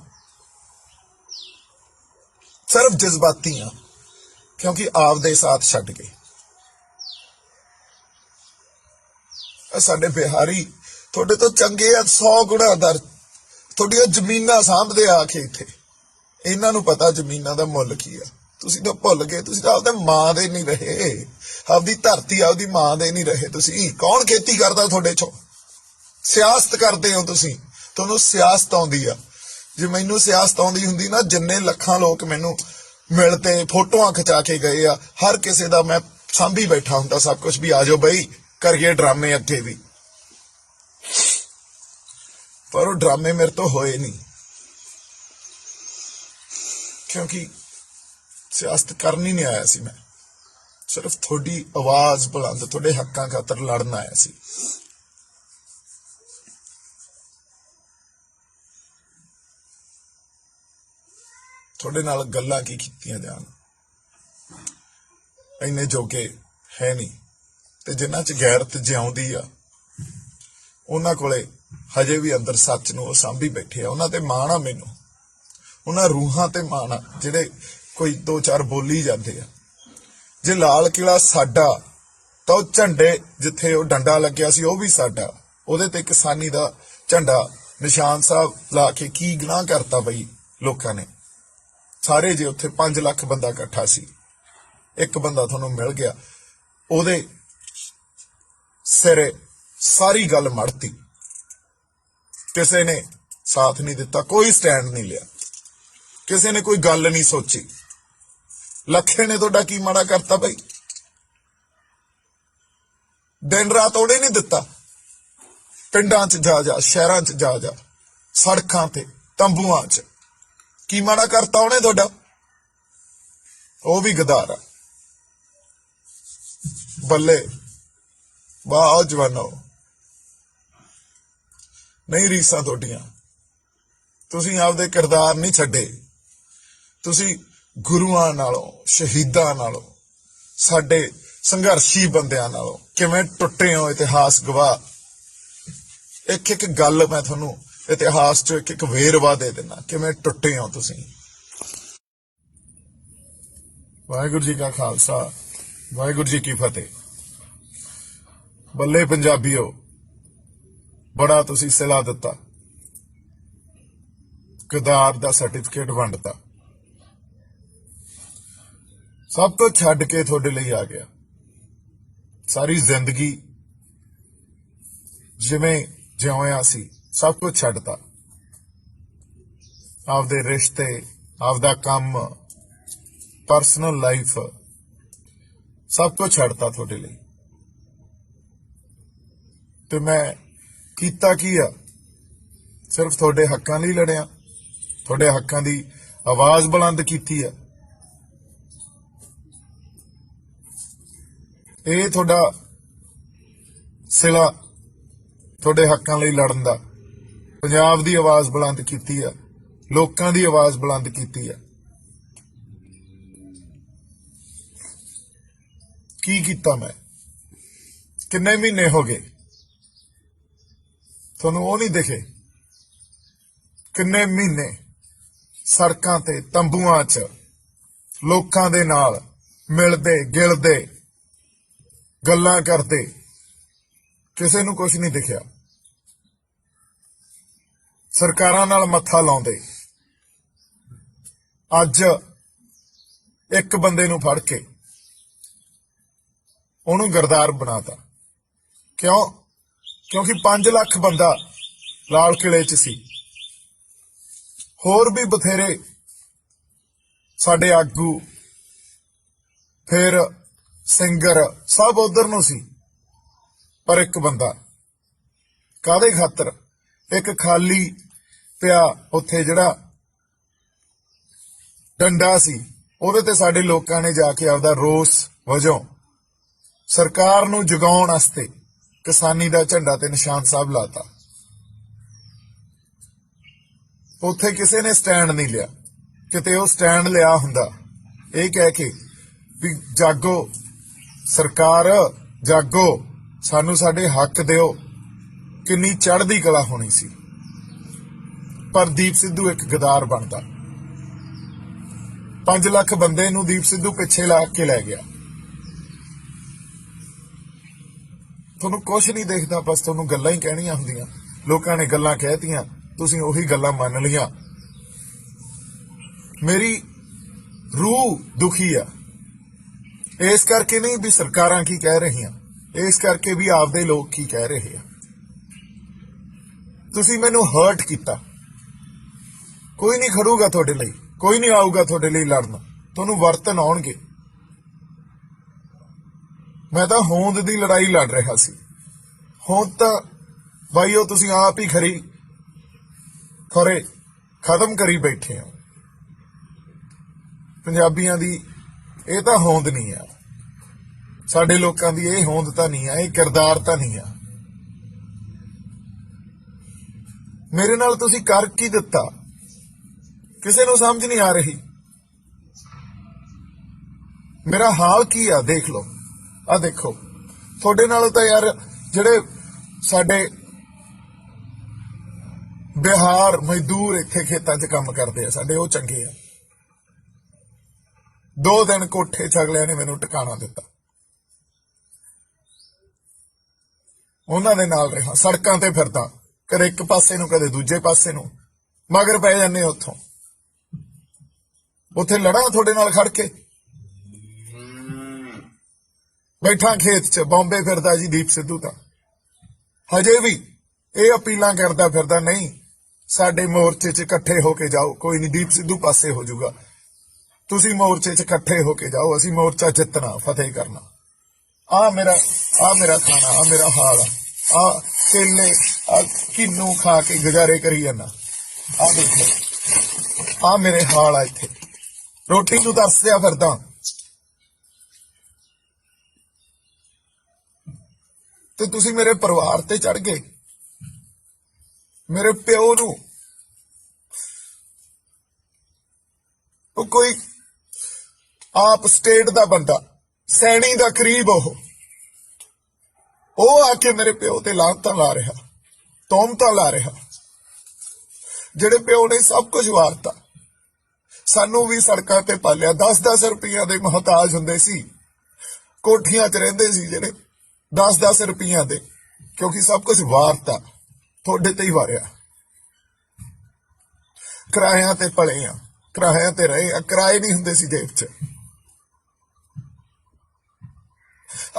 [SPEAKER 1] ਸਿਰਫ ਜਜ਼ਬਾਤੀ ਆ, ਕਿਉਂਕਿ ਆਪਦੇ ਸਾਥ ਛੱਡ ਗਏ। ਸਾਡੇ ਬਿਹਾਰੀ ਤੁਹਾਡੇ ਤੋਂ ਚੰਗੇ ਆ 100 ਗੁਣਾ ਦਰ, ਤੁਹਾਡੀਆਂ ਜ਼ਮੀਨਾਂ ਸਾਂਭਦੇ ਆ ਕੇ ਇੱਥੇ। ਇਹਨਾਂ ਨੂੰ ਪਤਾ ਜ਼ਮੀਨਾਂ ਦਾ ਮੁੱਲ ਕੀ ਆ। ਤੁਸੀਂ ਤਾਂ ਭੁੱਲ ਗਏ, ਤੁਸੀਂ ਤਾਂ ਆਪਦੇ ਮਾਂ ਦੇ ਨਹੀਂ ਰਹੇ, ਆਪਦੀ ਧਰਤੀ ਆਪਦੀ ਮਾਂ ਦੇ ਨਹੀਂ ਰਹੇ। ਤੁਸੀਂ ਕੌਣ ਖੇਤੀ ਕਰਦਾ ਤੁਹਾਡੇ ਚੋਂ? ਸਿਆਸਤ ਕਰਦੇ ਹੋ ਤੁਸੀਂ, ਤੁਹਾਨੂੰ ਸਿਆਸਤ ਆਉਂਦੀ ਆ। ਜੇ ਮੈਨੂੰ ਸਿਆਸਤ ਆਉਂਦੀ ਹੁੰਦੀ ਨਾ, ਜਿੰਨੇ ਲੱਖਾਂ ਲੋਕ ਮੈਨੂੰ ਮਿਲਦੇ ਫੋਟੋਆਂ ਖਿਚਾ ਕੇ ਗਏ ਆ, ਹਰ ਕਿਸੇ ਦਾ ਮੈਂ ਸਾਂਭੀ ਬੈਠਾ ਹੁੰਦਾ ਸਭ ਕੁਝ, ਵੀ ਆ ਜਾਓ ਬਈ ਕਰੀਏ ਡਰਾਮੇ ਅੱਗੇ ਵੀ। ਪਰ ਉਹ ਡਰਾਮੇ ਮੇਰੇ ਤੋਂ ਹੋਏ ਨਹੀਂ, ਕਿਉਂਕਿ ਸਿਆਸਤ ਕਰਨੀ ਨਹੀਂ ਆਇਆ ਸੀ ਮੈਂ, ਸਿਰਫ ਤੁਹਾਡੀ ਆਵਾਜ਼ ਬੁਲੰਦ, ਤੁਹਾਡੇ ਹੱਕਾਂ ਖਾਤਰ ਲੜਨ ਆਇਆ ਸੀ। ਤੁਹਾਡੇ ਨਾਲ ਗੱਲਾਂ ਕੀ ਕੀਤੀਆਂ ਜਾਣ, ਇੰਨੇ ਜੋਗੇ ਹੈ ਨਹੀਂ। ਤੇ ਜਿਨ੍ਹਾਂ ਚ ਗੈਰਤ ਜਿਉਂਦੀ ਆ, ਉਹਨਾਂ ਕੋਲੇ ਹਜੇ ਵੀ ਅੰਦਰ ਸੱਚ ਨੂੰ ਉਹ ਸਾਂਭੀ ਬੈਠੇ ਆ। ਉਹਨਾਂ ਤੇ ਮਾਣ ਆ ਮੈਨੂੰ, ਉਹਨਾਂ ਰੂਹਾਂ ਤੇ ਮਾਣ ਆ ਜਿਹੜੇ ਕੋਈ 2-4 ਬੋਲੀ ਜਾਂਦੇ ਆ। ਜੇ ਲਾਲ ਕਿਲਾ ਸਾਡਾ, ਤਾਂ ਉਹ ਝੰਡੇ ਜਿੱਥੇ ਉਹ ਡੰਡਾ ਲੱਗਿਆ ਸੀ ਉਹ ਵੀ ਸਾਡਾ, ਉਹਦੇ ਤੇ ਕਿਸਾਨੀ ਦਾ ਝੰਡਾ ਨਿਸ਼ਾਨ ਸਾਹਿਬ ਲਾ ਕੇ ਕੀ ਗੁਨਾਹ ਕਰਤਾ ਬਈ ਲੋਕਾਂ ਨੇ। ਸਾਰੇ ਜੇ ਉੱਥੇ 5 ਲੱਖ ਬੰਦਾ ਇਕੱਠਾ ਸੀ, ਇੱਕ ਬੰਦਾ ਤੁਹਾਨੂੰ ਮਿਲ ਗਿਆ, ਉਹਦੇ ਸਿਰੇ ਸਾਰੀ ਗੱਲ ਮੜਤੀ। ਕਿਸੇ ਨੇ ਸਾਥ ਨਹੀਂ ਦਿੱਤਾ, ਕੋਈ ਸਟੈਂਡ ਨਹੀਂ ਲਿਆ, ਕਿਸੇ ਨੇ ਕੋਈ ਗੱਲ ਨਹੀਂ ਸੋਚੀ। ਲੱਖੇ ਨੇ ਤੁਹਾਡਾ ਕੀ ਮਾੜਾ ਕਰਤਾ ਬਈ? ਦਿਨ ਰਾਤ ਉਹਨੇ ਨਹੀਂ ਦਿੱਤਾ, ਪਿੰਡਾਂ 'ਚ ਜਾ, ਸ਼ਹਿਰਾਂ 'ਚ ਜਾ, ਸੜਕਾਂ ਤੇ, ਤੰਬੂਆਂ 'ਚ, ਕੀ ਮਾੜਾ ਕਰਤਾ ਉਹਨੇ ਤੁਹਾਡਾ? ਉਹ ਵੀ ਗਦਾਰ ਆ। ਬੱਲੇ ਵਾਹ ਜਵਾਨੋ, ਨਹੀਂ ਰੀਸਾਂ ਤੁਹਾਡੀਆਂ, ਤੁਸੀਂ ਆਪਦੇ ਕਿਰਦਾਰ ਨਹੀਂ ਛੱਡੇ। ਤੁਸੀਂ ਗੁਰੂਆਂ ਨਾਲੋਂ, ਸ਼ਹੀਦਾਂ ਨਾਲੋਂ, ਸਾਡੇ ਸੰਘਰਸ਼ੀ ਬੰਦਿਆਂ ਨਾਲੋਂ ਕਿਵੇਂ ਟੁੱਟੇ ਹੋ, ਇਤਿਹਾਸ ਗਵਾਹ। ਇੱਕ ਇੱਕ ਗੱਲ ਮੈਂ ਤੁਹਾਨੂੰ ਇਤਿਹਾਸ 'ਚ ਇੱਕ ਇੱਕ ਵੇਰਵਾ ਦੇ ਦੇਣਾ, ਕਿਵੇਂ ਟੁੱਟੇ ਹੋ ਤੁਸੀਂ। ਵਾਹਿਗੁਰੂ ਜੀ ਕਾ ਖਾਲਸਾ ਵਾਹਿਗੁਰੂ ਜੀ ਕੀ ਫਤਿਹ। ਬੱਲੇ ਪੰਜਾਬੀਓ, ਬੜਾ ਤੁਸੀਂ ਸਿਲਾ ਦਿੱਤਾ, ਗਦਾਰ ਦਾ ਸਰਟੀਫਿਕੇਟ ਵੰਡਤਾ, ਸਭ ਕੁਝ ਛੱਡ ਕੇ ਤੁਹਾਡੇ ਲਈ ਆ ਗਿਆ। ਸਾਰੀ ਜ਼ਿੰਦਗੀ ਜਿਵੇਂ ਜਿਉਇਆ ਸੀ ਸਭ ਕੁਝ ਛੱਡਤਾ, ਆਪਦੇ ਰਿਸ਼ਤੇ, ਆਪਦਾ ਕੰਮ, ਪਰਸਨਲ ਲਾਈਫ, ਸਭ ਕੁਝ ਛੱਡਤਾ ਤੁਹਾਡੇ ਲਈ। ਤੇ ਮੈਂ ਕੀਤਾ ਕੀ ਆ? ਸਿਰਫ ਤੁਹਾਡੇ ਹੱਕਾਂ ਲਈ ਲੜਿਆ, ਤੁਹਾਡੇ ਹੱਕਾਂ ਦੀ ਆਵਾਜ਼ ਬੁਲੰਦ ਕੀਤੀ ਆ। ਇਹ ਤੁਹਾਡਾ ਸਿਲਾ, ਤੁਹਾਡੇ ਹੱਕਾਂ ਲਈ ਲੜਨ ਦਾ। ਪੰਜਾਬ ਦੀ ਆਵਾਜ਼ ਬੁਲੰਦ ਕੀਤੀ ਆ, ਲੋਕਾਂ ਦੀ ਆਵਾਜ਼ ਬੁਲੰਦ ਕੀਤੀ ਆ। ਕੀ ਕੀਤਾ ਮੈਂ? ਕਿੰਨੇ ਮਹੀਨੇ ਹੋ ਗਏ ਤੁਹਾਨੂੰ ਉਹ ਨਹੀਂ ਦਿਖੇ? ਕਿੰਨੇ ਮਹੀਨੇ ਸੜਕਾਂ ਤੇ, ਤੰਬੂਆਂ 'ਚ ਲੋਕਾਂ ਦੇ ਨਾਲ ਮਿਲਦੇ ਗਿਲਦੇ, ਗੱਲਾਂ ਕਰਦੇ, ਕਿਸੇ ਨੂੰ ਕੁਝ ਨਹੀਂ ਦਿਖਿਆ। ਸਰਕਾਰਾਂ ਨਾਲ ਮੱਥਾ ਲਾਉਂਦੇ। ਅੱਜ ਇੱਕ ਬੰਦੇ ਨੂੰ ਫੜ ਕੇ ਉਹਨੂੰ ਗਰਦਾਰ ਬਣਾਤਾ। ਕਿਉਂ? ਕਿਉਂਕਿ 5 ਲੱਖ ਬੰਦਾ ਲਾਲ ਕਿਲੇ 'ਚ ਸੀ। ਹੋਰ ਵੀ ਬਥੇਰੇ ਸਾਡੇ ਆਗੂ, ਫਿਰ ਸਿੰਗਰ, ਸਭ ਉਧਰ ਨੂੰ ਸੀ, ਪਰ ਇੱਕ ਬੰਦਾ। ਕਾਹਦੇ ਖਾਤਰ? ਇੱਕ ਖਾਲੀ ਪਿਆ ਉੱਥੇ ਜਿਹੜਾ ਡੰਡਾ ਸੀ, ਉਹਦੇ ਤੇ ਸਾਡੇ ਲੋਕਾਂ ਨੇ ਜਾ ਕੇ ਆਪਦਾ ਰੋਸ ਵਜੋਂ ਸਰਕਾਰ ਨੂੰ ਜਗਾਉਣ ਵਾਸਤੇ ਕਿਸਾਨੀ ਦਾ ਝੰਡਾ ਤੇ ਨਿਸ਼ਾਨ ਸਾਹਿਬ ਲਾਤਾ। ਉੱਥੇ ਕਿਸੇ ਨੇ ਸਟੈਂਡ ਨਹੀਂ ਲਿਆ। ਕਿਤੇ ਉਹ ਸਟੈਂਡ ਲਿਆ ਹੁੰਦਾ ਇਹ ਕਹਿ ਕੇ ਵੀ ਜਾਗੋ ਸਰਕਾਰ, ਜਾਗੋ, ਸਾਨੂੰ ਸਾਡੇ ਹੱਕ ਦਿਓ, ਕਿੰਨੀ ਚੜ੍ਹਦੀ ਕਲਾ ਹੋਣੀ ਸੀ। ਪਰ ਦੀਪ ਸਿੱਧੂ ਇੱਕ ਗਦਾਰ ਬਣਦਾ। 5 ਲੱਖ ਬੰਦੇ ਨੂੰ ਦੀਪ ਸਿੱਧੂ ਪਿੱਛੇ ਲਾ ਕੇ ਲੈ ਗਿਆ। ਤੁਹਾਨੂੰ ਕੁਝ ਨਹੀਂ ਦੇਖਦਾ, ਬਸ ਤੁਹਾਨੂੰ ਗੱਲਾਂ ਹੀ ਕਹਿਣੀਆਂ ਹੁੰਦੀਆਂ। ਲੋਕਾਂ ਨੇ ਗੱਲਾਂ ਕਹਿਤੀਆਂ, ਤੁਸੀਂ ਉਹੀ ਗੱਲਾਂ ਮੰਨ ਲਈਆਂ। ਮੇਰੀ ਰੂਹ ਦੁਖੀ ਆ। ਇਸ ਕਰਕੇ ਨਹੀਂ ਵੀ ਸਰਕਾਰਾਂ ਕੀ ਕਹਿ ਰਹੀਆਂ, ਇਸ ਕਰਕੇ ਵੀ ਆਪਦੇ ਲੋਕ ਕੀ ਕਹਿ ਰਹੇ ਆ। ਤੁਸੀਂ ਮੈਨੂੰ ਹਰਟ ਕੀਤਾ। ਕੋਈ ਨਹੀਂ ਖੜੂਗਾ ਤੁਹਾਡੇ ਲਈ, ਕੋਈ ਨਹੀਂ ਆਊਗਾ ਤੁਹਾਡੇ ਲਈ ਲੜਨ। ਤੁਹਾਨੂੰ ਵਰਤਨ ਆਉਣਗੇ। ਮੈਂ ਤਾਂ ਹੋਂਦ ਦੀ ਲੜਾਈ ਲੜ ਰਿਹਾ ਸੀ। ਹੋਂਦ ਤਾਂ ਬਾਈਓ ਤੁਸੀਂ ਆਪ ਹੀ ਖਰੇ ਖਤਮ ਕਰੀ ਬੈਠੇ ਹੋ। ਪੰਜਾਬੀਆਂ ਦੀ ਇਹ ਤਾਂ ਹੋਂਦ ਨਹੀਂ ਆ, ਸਾਡੇ ਲੋਕਾਂ ਦੀ ਇਹ ਹੋਂਦ ਤਾਂ ਨਹੀਂ ਆ, ਇਹ ਕਿਰਦਾਰ ਤਾਂ ਨਹੀਂ ਆ। ਮੇਰੇ ਨਾਲ ਤੁਸੀਂ ਕਰ ਕੀ ਦਿੱਤਾ? ਕਿਸੇ ਨੂੰ ਸਮਝ ਨਹੀਂ ਆ ਰਹੀ। ਮੇਰਾ ਹਾਲ ਕੀ ਆ? ਦੇਖ ਲਓ, ਆ ਦੇਖੋ। ਤੁਹਾਡੇ ਨਾਲ ਤਾਂ ਯਾਰ ਜਿਹੜੇ ਸਾਡੇ ਬਿਹਾਰ ਮਜ਼ਦੂਰ ਇੱਥੇ ਖੇਤਾਂ 'ਚ ਕੰਮ ਕਰਦੇ ਆ, ਸਾਡੇ ਉਹ ਚੰਗੇ ਆ। 2 ਦਿਨ ਕੋਠੇ 'ਚ ਅਗਲਿਆਂ ਨੇ ਮੈਨੂੰ ਟਿਕਾਣਾ ਦਿੱਤਾ। ਉਹਨਾਂ ਦੇ ਨਾਲ ਰਿਹਾ, ਸੜਕਾਂ ਤੇ ਫਿਰਦਾ, ਕਦੇ ਇੱਕ ਪਾਸੇ ਨੂੰ ਕਦੇ ਦੂਜੇ ਪਾਸੇ ਨੂੰ, ਮਗਰ ਪੈ ਜਾਂਦੇ ਉੱਥੋਂ। ਉੱਥੇ ਲੜਾਂ ਤੁਹਾਡੇ ਨਾਲ ਖੜ ਕੇ। ਬੈਠਾ ਖੇਤ 'ਚ, ਬੰਬੇ ਫਿਰਦਾ ਜੀ ਦੀਪ ਸਿੱਧੂ ਤਾਂ ਹਜੇ ਵੀ ਇਹ ਅਪੀਲਾਂ ਕਰਦਾ ਫਿਰਦਾ, ਨਹੀਂ ਸਾਡੇ ਮੋਰਚੇ 'ਚ ਇਕੱਠੇ ਹੋ ਕੇ ਜਾਓ, ਕੋਈ ਨਹੀਂ ਦੀਪ ਸਿੱਧੂ ਪਾਸੇ ਹੋ ਜਾਊਗਾ, ਤੁਸੀਂ ਮੋਰਚੇ 'ਚ ਇਕੱਠੇ ਹੋ ਕੇ ਜਾਓ, ਅਸੀਂ ਮੋਰਚਾ ਜਿੱਤਣਾ, ਫਤਿਹ ਕਰਨਾ। ਆ ਮੇਰਾ ਖਾਣਾ, ਆ ਮੇਰਾ ਹਾਲ ਆ ਕੇਲੇ, ਆ ਕਿੰਨੂ ਖਾ ਕੇ ਗੁਜ਼ਾਰੇ ਕਰੀ ਜਾਂਦਾ। ਆ ਦੇਖੋ, ਆ ਮੇਰੇ ਹਾਲ ਆ। ਇੱਥੇ ਰੋਟੀ ਨੂੰ ਤਰਸਿਆ ਫਿਰਦਾ। ਤੇ ਤੁਸੀਂ ਮੇਰੇ ਪਰਿਵਾਰ ਤੇ ਚੜ ਗਏ, ਮੇਰੇ ਪਿਓ ਨੂੰ। ਉਹ ਕੋਈ ਆਪ ਸਟੇਟ ਦਾ ਬੰਦਾ, ਸੈਣੀ ਦਾ ਕਰੀਬ, ਉਹ ਆ ਕੇ ਮੇਰੇ ਪਿਓ ਤੇ ਲਾਂਤਾਂ ਲਾ ਰਿਹਾ, ਤੋਮਤਾਂ ਲਾ ਰਿਹਾ। ਜਿਹੜੇ ਪਿਓ ਨੇ ਸਭ ਕੁਝ ਵਾਰਤਾ, ਸਾਨੂੰ ਵੀ ਸੜਕਾਂ ਤੇ ਪਾਲਿਆ। 10-10 ਰੁਪਈਆਂ ਦੇ ਮੁਹਤਾਜ ਹੁੰਦੇ ਸੀ, ਕੋਠੀਆਂ 'ਚ ਰਹਿੰਦੇ ਸੀ ਜਿਹੜੇ 10-10 ਰੁਪਈਆਂ ਦੇ, ਕਿਉਂਕਿ ਸਭ ਕੁਝ ਵਾਰਤਾ ਤੁਹਾਡੇ ਤੇ ਹੀ ਵਾਰਿਆ। ਕਿਰਾਇਆਂ ਤੇ ਪਲੇ ਆ, ਕਿਰਾਇਆਂ ਤੇ ਰਹੇ ਆ, ਕਿਰਾਏ ਨਹੀਂ ਹੁੰਦੇ ਸੀ ਜੇਬ 'ਚ।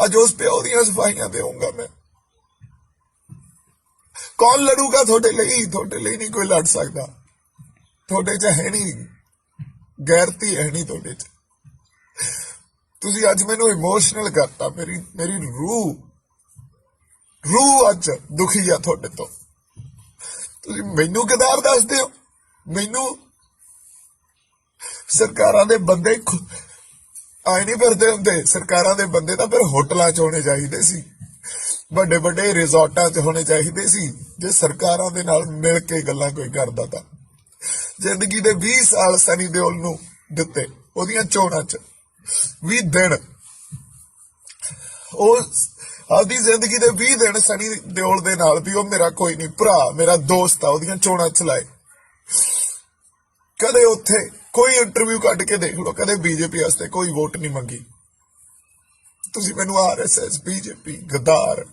[SPEAKER 1] ਅੱਜ ਉਸ ਪਿਓ ਦੀਆਂ ਸਫਾਈਆਂ ਦੇਵਾਂਗਾ ਮੈਂ। ਕੌਣ ਲੜੂਗਾ ਤੁਹਾਡੇ ਲਈ? ਤੁਹਾਡੇ ਲਈ ਨਹੀਂ ਕੋਈ ਲੜ ਸਕਦਾ। ਤੁਹਾਡੇ 'ਚ ਹੈ ਨਹੀਂ ਗੈਰਤੀ, ਹੈ ਨਹੀਂ ਤੁਹਾਡੇ 'ਚ। ਤੁਸੀਂ ਅੱਜ ਮੈਨੂੰ ਇਮੋਸ਼ਨਲ ਕਰਤਾ। ਮੇਰੀ ਰੂਹ ਅੱਜ ਦੁਖੀ ਆ ਤੁਹਾਡੇ ਤੋਂ। ਤੁਸੀਂ ਮੈਨੂੰ ਗਦਾਰ ਦੱਸਦੇ ਹੋ। ਮੈਨੂੰ ਸਰਕਾਰਾਂ ਦੇ ਬੰਦੇ ਆਏ ਨਹੀਂ ਫਿਰਦੇ ਹੁੰਦੇ। ਸਰਕਾਰਾਂ ਦੇ ਬੰਦੇ ਤਾਂ ਫਿਰ ਹੋਟਲਾਂ 'ਚ ਹੋਣੇ ਚਾਹੀਦੇ ਸੀ, ਵੱਡੇ ਵੱਡੇ ਰਿਜ਼ੋਰਟਾਂ 'ਚ ਹੋਣੇ ਚਾਹੀਦੇ ਸੀ, ਜੇ ਸਰਕਾਰਾਂ ਦੇ ਨਾਲ ਮਿਲ ਕੇ ਗੱਲਾਂ ਕੋਈ ਕਰਦਾ ਤਾਂ। ਜ਼ਿੰਦਗੀ ਦੇ 20 ਸਾਲ ਸਨੀ ਦਿਓਲ ਨੂੰ ਦਿੱਤੇ, ਉਹਦੀਆਂ ਚੋਣਾਂ 'ਚ 20 ਦਿਨ। ਉਹ ਆਪਦੀ ਜ਼ਿੰਦਗੀ ਦੇ 20 ਦਿਨ ਸਨੀ ਦਿਓਲ ਦੇ ਨਾਲ ਵੀ ਉਹ ਮੇਰਾ ਕੋਈ ਨਹੀਂ ਭਰਾ, ਮੇਰਾ ਦੋਸਤ ਆ, ਉਹਦੀਆਂ ਚੋਣਾਂ ਚਲਾਏ। ਕਦੇ ਉੱਥੇ ਕੋਈ ਇੰਟਰਵਿਊ ਕੱਢ ਕੇ ਦੇਖ ਲਓ, ਕਦੇ ਬੀਜੇਪੀ ਵਾਸਤੇ ਕੋਈ ਵੋਟ ਨਹੀਂ ਮੰਗੀ। ਤੁਸੀਂ ਮੈਨੂੰ RSS ਬੀਜੇਪੀ ਗਦਾਰ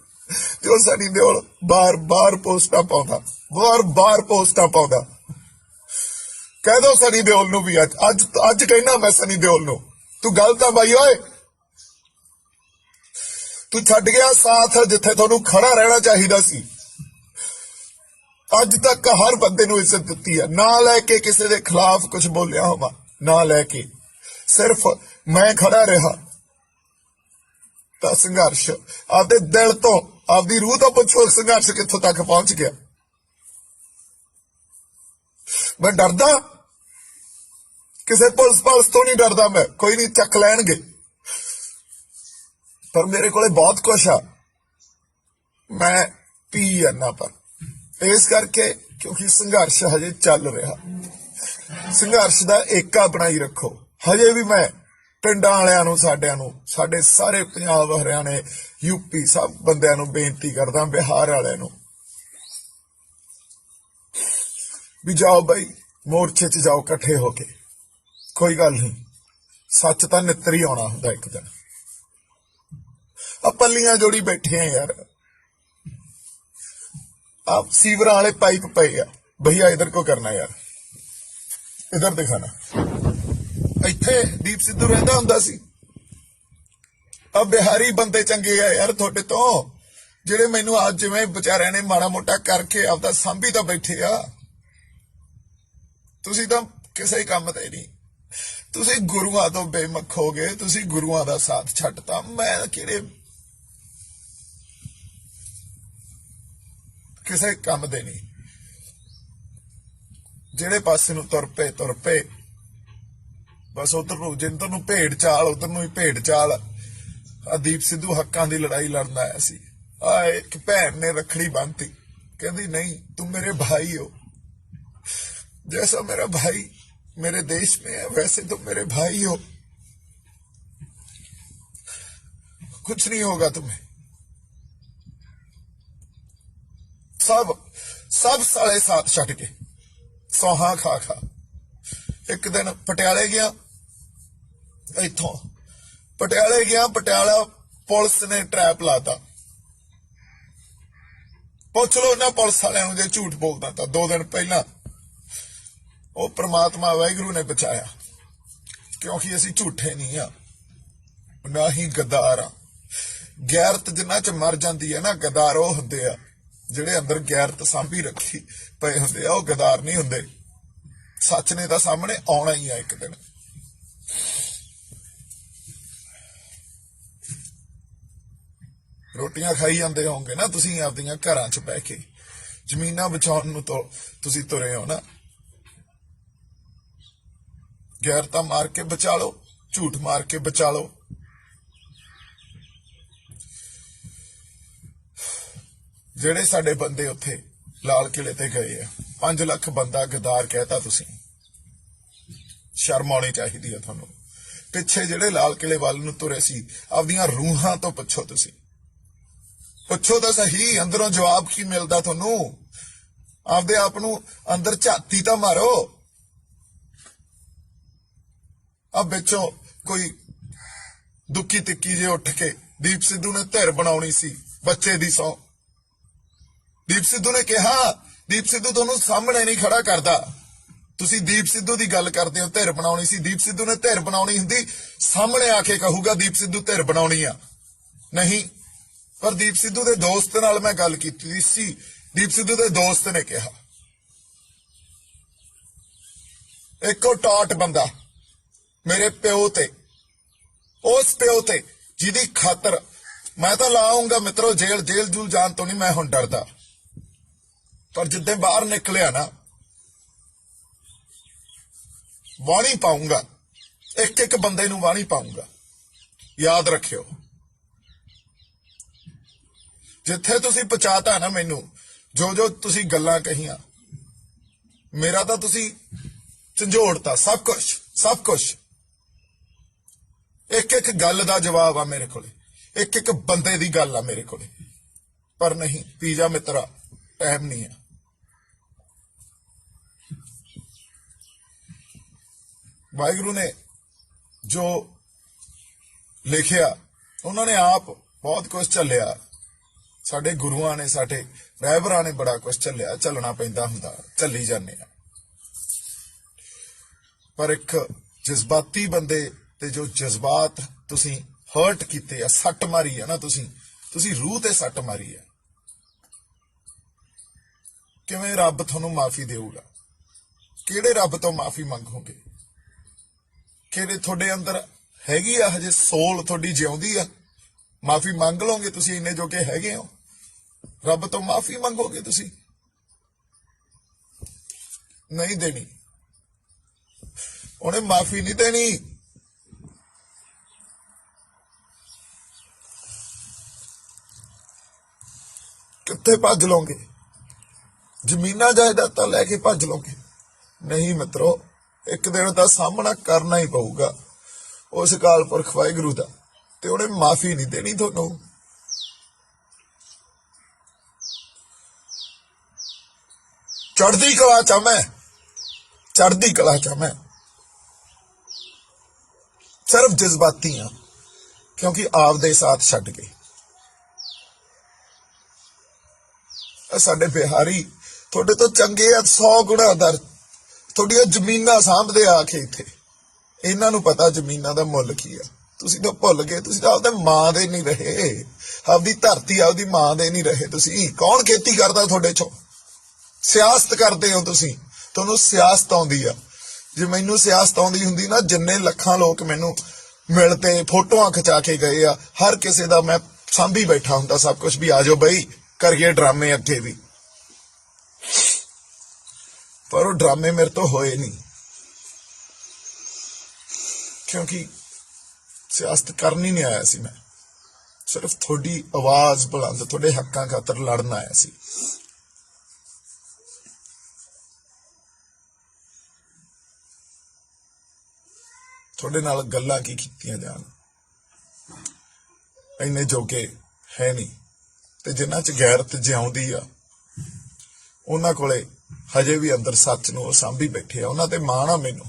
[SPEAKER 1] ਜੋ ਸਨੀ ਦਿਓਲ ਬਾਰ-ਬਾਰ ਪੋਸਟਾਂ ਪਾਉਂਦਾ, ਬਾਰ-ਬਾਰ ਪੋਸਟਾਂ ਪਾਉਂਦਾ। ਕਹਿ ਦੋ ਸਨੀ ਦਿਓਲ ਨੂੰ ਵੀ ਅੱਜ ਕਹਿਣਾ ਮੈਂ ਸਨੀ ਦਿਓਲ ਨੂੰ, ਤੂੰ ਗਲਤ ਆ ਬਾਈ ਓਏ। ਤੂੰ ਛੱਡ ਗਿਆ ਸਾਥ ਜਿੱਥੇ ਤੁਹਾਨੂੰ ਖੜਾ ਰਹਿਣਾ ਚਾਹੀਦਾ ਸੀ। ਅੱਜ ਤੱਕ ਹਰ ਬੰਦੇ ਨੂੰ ਇੱਜ਼ਤ ਦਿੱਤੀ ਹੈ, ਨਾ ਲੈ ਕੇ ਕਿਸੇ ਦੇ ਖਿਲਾਫ ਕੁਝ ਬੋਲਿਆ ਹੋਵਾ, ਨਾ ਲੈ ਕੇ ਸਿਰਫ ਮੈਂ ਖੜਾ ਰਿਹਾ। ਤਾਂ ਸੰਘਰਸ਼ ਆਪਦੇ ਦਿਲ ਤੋਂ, ਆਪਦੀ ਰੂਹ ਤੋਂ ਪੁੱਛੋ, ਸੰਘਰਸ਼ ਕਿੱਥੋਂ ਤੱਕ ਪਹੁੰਚ ਗਿਆ। ਮੈਂ ਡਰਦਾ ਕਿਸੇ ਪੁਲਿਸ ਤੋਂ ਨਹੀਂ ਡਰਦਾ ਮੈਂ, ਕੋਈ ਨਹੀਂ ਚੱਕ ਲੈਣਗੇ, ਪਰ ਮੇਰੇ ਕੋਲੇ ਬਹੁਤ ਕੁਛ ਆ। ਮੈਂ ਪੀ ਜਾਨਾ, ਪਰ ਇਸ ਕਰਕੇ ਕਿਉਂਕਿ ਸੰਘਰਸ਼ ਹਜੇ ਚੱਲ ਰਿਹਾ। ਸੰਘਰਸ਼ ਦਾ ਏਕਾ ਬਣਾਈ ਰੱਖੋ। ਹਜੇ ਵੀ ਮੈਂ ਪਿੰਡਾਂ ਵਾਲਿਆਂ ਨੂੰ, ਸਾਡਿਆਂ ਨੂੰ, ਸਾਡੇ ਸਾਰੇ ਪੰਜਾਬ, ਹਰਿਆਣੇ, ਯੂਪੀ ਸਭ ਬੰਦਿਆਂ ਨੂੰ ਬੇਨਤੀ ਕਰਦਾ, ਬਿਹਾਰ ਵਾਲਿਆਂ ਨੂੰ ਵੀ ਜਾਓ ਬਾਈ, ਮੋਰਚੇ 'ਚ ਜਾਓ ਇਕੱਠੇ ਹੋ ਕੇ। ਕੋਈ ਗੱਲ ਨਹੀਂ, ਸੱਚ ਤਾਂ ਨਿੱਤਰ ਹੀ ਆਉਣਾ ਹੁੰਦਾ ਇੱਕ ਦਿਨ। ਆ ਪੱਲੀਆਂ ਜੋੜੀ ਬੈਠੇ ਆ ਯਾਰ, आप सीवरा वाले पाइप पे गया भैया, इधर को करना यार, इधर दिखाना। इत्थे दीप सिद्धू रहंदा हुंदा सी। अब बिहारी बंदे चंगे आ यार थोड़े तो, जेड़े मैनू आज जिवें बेचारियां ने माड़ा मोटा करके आपदा सांभी तां बैठे आ। तुसीं तां किसे काम ते नहीं, तुसीं गुरुआं तो बेमुख हो गए, तुसीं गुरुआं दा साथ छड्डता। मैं किहड़े ਕਿਸੇ ਕੰਮ ਦੇ ਨਹੀਂ। ਜਿਹੜੇ ਪਾਸੇ ਨੂੰ ਤੁਰ ਪਏ ਬਸ ਉਧਰ ਨੂੰ, ਜਿੰਦਰ ਨੂੰ ਭੇਡ ਚਾਲ, ਉਧਰ ਨੂੰ ਹੀ ਭੇਡ ਚਾਲ। ਦੀਪ ਸਿੱਧੂ ਹੱਕਾਂ ਦੀ ਲੜਾਈ ਲੜਨ ਆਇਆ ਸੀ। ਇੱਕ ਭੈਣ ਨੇ ਰੱਖੜੀ ਬੰਨ੍ਹਤੀ, ਕਹਿੰਦੀ ਨਹੀਂ तुम मेरे भाई हो, जैसा मेरा भाई मेरे देश में है वैसे तुम मेरे भाई हो, कुछ नहीं होगा तुम्हें। सब साले साथ छड़ के सौहा खा एक दिन पटियाले गया, इथों पटियाले गया, पटियाला पुलिस ने ट्रैप लाता। पुछ लो ना पुलिस वाले जो झूठ बोलता था 2 दिन पहला, वो परमात्मा वाहिगुरु ने बचाया, क्योंकि असी झूठे नहीं हाँ, ना ही गद्दार हाँ। गैरत जिन्हां च मर जाती है ना, गद्दार वो हुंदे आ ਜਿਹੜੇ ਅੰਦਰ ਗੈਰਤ ਸਾਂਭੀ ਰੱਖੀ ਪਏ ਹੁੰਦੇ ਆ, ਉਹ ਗਦਾਰ ਨਹੀਂ ਹੁੰਦੇ। ਸੱਚ ਨੇ ਤਾਂ ਸਾਹਮਣੇ ਆਉਣਾ ਹੀ ਆ ਇੱਕ ਦਿਨ। ਰੋਟੀਆਂ ਖਾਈ ਜਾਂਦੇ ਹੋਵੋਗੇ ਨਾ ਤੁਸੀਂ ਆਪਦੀਆਂ ਘਰਾਂ 'ਚ ਬਹਿ ਕੇ, ਜ਼ਮੀਨਾਂ ਬਚਾਉਣ ਨੂੰ ਤੁਸੀਂ ਤੁਰੇ ਹੋ ਨਾ। ਗੈਰਤਾਂ ਮਾਰ ਕੇ ਬਚਾ ਲਓ, ਝੂਠ ਮਾਰ ਕੇ ਬਚਾ ਲਓ। ਜਿਹੜੇ ਸਾਡੇ ਬੰਦੇ ਉੱਥੇ ਲਾਲ ਕਿਲੇ ਤੇ ਗਏ ਆ, 5 ਲੱਖ ਬੰਦਾ ਗਦਾਰ ਕਹਿਤਾ ਤੁਸੀਂ, ਸ਼ਰਮ ਆਉਣੀ ਚਾਹੀਦੀ ਆ ਤੁਹਾਨੂੰ। ਪਿੱਛੇ ਜਿਹੜੇ ਲਾਲ ਕਿਲੇ ਵੱਲ ਨੂੰ ਤੁਰੇ ਸੀ, ਆਪਦੀਆਂ ਰੂਹਾਂ ਤੋਂ ਪੁੱਛੋ, ਤੁਸੀਂ ਪੁੱਛੋ ਤਾਂ ਸਹੀ, ਅੰਦਰੋਂ ਜਵਾਬ ਕੀ ਮਿਲਦਾ ਤੁਹਾਨੂੰ। ਆਪਦੇ ਆਪ ਨੂੰ ਅੰਦਰ ਝਾਤੀ ਤਾਂ ਮਾਰੋ। ਆ ਵਿੱਚੋਂ ਕੋਈ ਦੁੱਕੀ ਤਿੱਕੀ ਜੇ ਉੱਠ ਕੇ ਦੀਪ ਸਿੱਧੂ ਨੇ ਧਿਰ ਬਣਾਉਣੀ ਸੀ ਬੱਚੇ ਦੀ ਸੌ। ਦੀਪ ਸਿੱਧੂ ਨੇ ਕਿਹਾ, ਦੀਪ ਸਿੱਧੂ ਤੁਹਾਨੂੰ ਸਾਹਮਣੇ ਨਹੀਂ ਖੜਾ ਕਰਦਾ, ਤੁਸੀਂ ਦੀਪ ਸਿੱਧੂ ਦੀ ਗੱਲ ਕਰਦੇ ਹੋ, ਧਿਰ ਬਣਾਉਣੀ ਸੀ। ਦੀਪ ਸਿੱਧੂ ਨੇ ਧਿਰ ਬਣਾਉਣੀ ਹੁੰਦੀ ਸਾਹਮਣੇ ਆ ਕੇ ਕਹੂਗਾ ਦੀਪ ਸਿੱਧੂ ਧਿਰ ਬਣਾਉਣੀ ਆ, ਨਹੀਂ। ਪਰ ਦੀਪ ਸਿੱਧੂ ਦੇ ਦੋਸਤ ਨਾਲ ਮੈਂ ਗੱਲ ਕੀਤੀ ਸੀ, ਦੀਪ ਸਿੱਧੂ ਦੇ ਦੋਸਤ ਨੇ ਕਿਹਾ, ਇੱਕੋ ਟਾਟ ਬੰਦਾ ਮੇਰੇ ਪਿਓ ਤੇ, ਉਸ ਪਿਓ ਤੇ ਜਿਹਦੀ ਖਾਤਰ ਮੈਂ ਤਾਂ ਲਾਉਂਗਾ ਮਿੱਤਰੋ ਜੇਲ੍ਹ ਜੂਲ ਜਾਣ ਤੋਂ ਨਹੀਂ ਮੈਂ ਹੁਣ ਡਰਦਾ। ਪਰ ਜਿੱਦਾਂ ਬਾਹਰ ਨਿਕਲਿਆ ਨਾ ਵਾਣੀ ਪਾਉਂਗਾ, ਇੱਕ ਇੱਕ ਬੰਦੇ ਨੂੰ ਵਾਣੀ ਪਾਉਂਗਾ। ਯਾਦ ਰੱਖਿਓ, ਜਿੱਥੇ ਤੁਸੀਂ ਪਹੁੰਚਾਤਾ ਨਾ ਮੈਨੂੰ, ਜੋ ਤੁਸੀਂ ਗੱਲਾਂ ਕਹੀਆਂ, ਮੇਰਾ ਤਾਂ ਤੁਸੀਂ ਝੰਜੋੜਤਾ ਸਭ ਕੁਝ। ਇੱਕ ਇੱਕ ਗੱਲ ਦਾ ਜਵਾਬ ਆ ਮੇਰੇ ਕੋਲੇ, ਇੱਕ ਇੱਕ ਬੰਦੇ ਦੀ ਗੱਲ ਆ ਮੇਰੇ ਕੋਲੇ। ਪਰ ਨਹੀਂ ਪੀਜਾ ਮਿੱਤਰਾ, ਟਾਈਮ ਨਹੀਂ ਆ। ਵਾਹਿਗੁਰੂ ਨੇ ਜੋ ਲਿਖਿਆ, ਉਹਨਾਂ ਨੇ ਆਪ ਬਹੁਤ ਕੁਝ ਝੱਲਿਆ। ਸਾਡੇ ਗੁਰੂਆਂ ਨੇ, ਸਾਡੇ ਰਹਿਬਰਾਂ ਨੇ ਬੜਾ ਕੁਝ ਝੱਲਿਆ, ਝੱਲਣਾ ਪੈਂਦਾ ਹੁੰਦਾ, ਝੱਲੀ ਜਾਂਦੇ ਆ। ਪਰ ਇੱਕ ਜਜ਼ਬਾਤੀ ਬੰਦੇ ਤੇ ਜੋ ਜਜ਼ਬਾਤ ਤੁਸੀਂ ਹਰਟ ਕੀਤੇ ਆ, ਸੱਟ ਮਾਰੀ ਆ ਨਾ, ਤੁਸੀਂ ਰੂਹ ਤੇ ਸੱਟ ਮਾਰੀ ਆ। ਕਿਵੇਂ ਰੱਬ ਤੁਹਾਨੂੰ ਮਾਫੀ ਦੇਊਗਾ? ਕਿਹੜੇ ਰੱਬ ਤੋਂ ਮਾਫੀ ਮੰਗੋਗੇ? ਕਿਹੜੇ ਤੁਹਾਡੇ ਅੰਦਰ ਹੈਗੀ ਆ ਹਜੇ ਸੋਲ, ਤੁਹਾਡੀ ਜਿਉਂਦੀ ਆ? ਮਾਫੀ ਮੰਗ ਲਓਗੇ ਤੁਸੀਂ, ਇੰਨੇ ਜੋਗੇ ਹੈਗੇ ਹੋ? ਰੱਬ ਤੋਂ ਮਾਫੀ ਮੰਗੋਗੇ ਤੁਸੀਂ? ਨਹੀਂ ਦੇਣੀ, ਉਹਨੇ ਮਾਫੀ ਨਹੀਂ ਦੇਣੀ। ਕਿੱਥੇ ਭੱਜ ਲਓਗੇ? ਜ਼ਮੀਨਾਂ ਜਾਇਦਾਦਾਂ ਲੈ ਕੇ ਭੱਜ ਲਓਗੇ? ਨਹੀਂ ਮਿੱਤਰੋ, ਇੱਕ ਦਿਨ ਦਾ ਸਾਹਮਣਾ ਕਰਨਾ ਹੀ ਪਊਗਾ ਉਸ ਅਕਾਲ ਪੁਰਖ ਵਾਹਿਗੁਰੂ ਦਾ, ਤੇ ਉਹਨੇ ਮਾਫੀ ਨਹੀਂ ਦੇਣੀ ਤੁਹਾਨੂੰ। ਚੜ੍ਹਦੀ ਕਲਾ ਚ ਮੈਂ, ਚੜ੍ਹਦੀ ਕਲਾ ਚ ਮੈਂ ਸਿਰਫ ਜਜ਼ਬਾਤੀ ਹਾਂ, ਕਿਉਂਕਿ ਆਪਦੇ ਸਾਥ ਛੱਡ ਗਏ। ਸਾਡੇ ਬਿਹਾਰੀ ਤੁਹਾਡੇ ਤੋਂ ਚੰਗੇ ਆ 100 ਗੁਣਾ ਦਰ, ਤੁਹਾਡੀਆਂ ਜ਼ਮੀਨਾਂ ਸਾਂਭਦੇ ਆ ਕੇ ਇੱਥੇ। ਇਹਨਾਂ ਨੂੰ ਪਤਾ ਜ਼ਮੀਨਾਂ ਦਾ ਮੁੱਲ ਕੀ ਆ। ਤੁਸੀਂ ਤਾਂ ਭੁੱਲ ਗਏ, ਤੁਸੀਂ ਤਾਂ ਆਪਦੇ ਮਾਂ ਦੇ ਨਹੀਂ ਰਹੇ, ਆਪਦੀ ਧਰਤੀ ਆਪਦੀ ਮਾਂ ਦੇ ਨਹੀਂ ਰਹੇ। ਤੁਸੀਂ ਕੌਣ ਖੇਤੀ ਕਰਦਾ ਤੁਹਾਡੇ ਚੋਂ? ਸਿਆਸਤ ਕਰਦੇ ਹੋ ਤੁਸੀਂ, ਤੁਹਾਨੂੰ ਸਿਆਸਤ ਆਉਂਦੀ ਆ। ਜੇ ਮੈਨੂੰ ਸਿਆਸਤ ਆਉਂਦੀ ਹੁੰਦੀ ਨਾ, ਜਿੰਨੇ ਲੱਖਾਂ ਲੋਕ ਮੈਨੂੰ ਮਿਲ ਤੇ ਫੋਟੋਆਂ ਖਿਚਾ ਕੇ ਗਏ ਆ, ਹਰ ਕਿਸੇ ਦਾ ਮੈਂ ਸਾਂਭੀ ਬੈਠਾ ਹੁੰਦਾ ਸਭ ਕੁਝ, ਵੀ ਆ ਜਾਓ ਬਈ ਕਰੀਏ ਡਰਾਮੇ ਅੱਗੇ ਵੀ। ਪਰ ਉਹ ਡਰਾਮੇ ਮੇਰੇ ਤੋਂ ਹੋਏ ਨਹੀਂ, ਕਿਉਂਕਿ ਸਿਆਸਤ ਕਰਨੀ ਨਹੀਂ ਆਇਆ ਸੀ ਮੈਂ। ਸਿਰਫ ਤੁਹਾਡੀ ਆਵਾਜ਼ ਬੁਲੰਦ, ਤੁਹਾਡੇ ਹੱਕਾਂ ਖਾਤਰ ਲੜਨ ਆਇਆ ਸੀ। ਤੁਹਾਡੇ ਨਾਲ ਗੱਲਾਂ ਕੀ ਕੀਤੀਆਂ ਜਾਣ, ਇੰਨੇ ਜੋਗੇ ਹੈ ਨਹੀਂ। ਤੇ ਜਿਨ੍ਹਾਂ ਚ ਗੈਰਤ ਜਿਉਂਦੀ ਆ, ਉਹਨਾਂ ਕੋਲੇ ਹਜੇ ਵੀ ਅੰਦਰ ਸੱਚ ਨੂੰ ਉਹ ਸਾਂਭੀ ਬੈਠੇ ਆ। ਉਹਨਾਂ ਤੇ ਮਾਣ ਆ ਮੈਨੂੰ,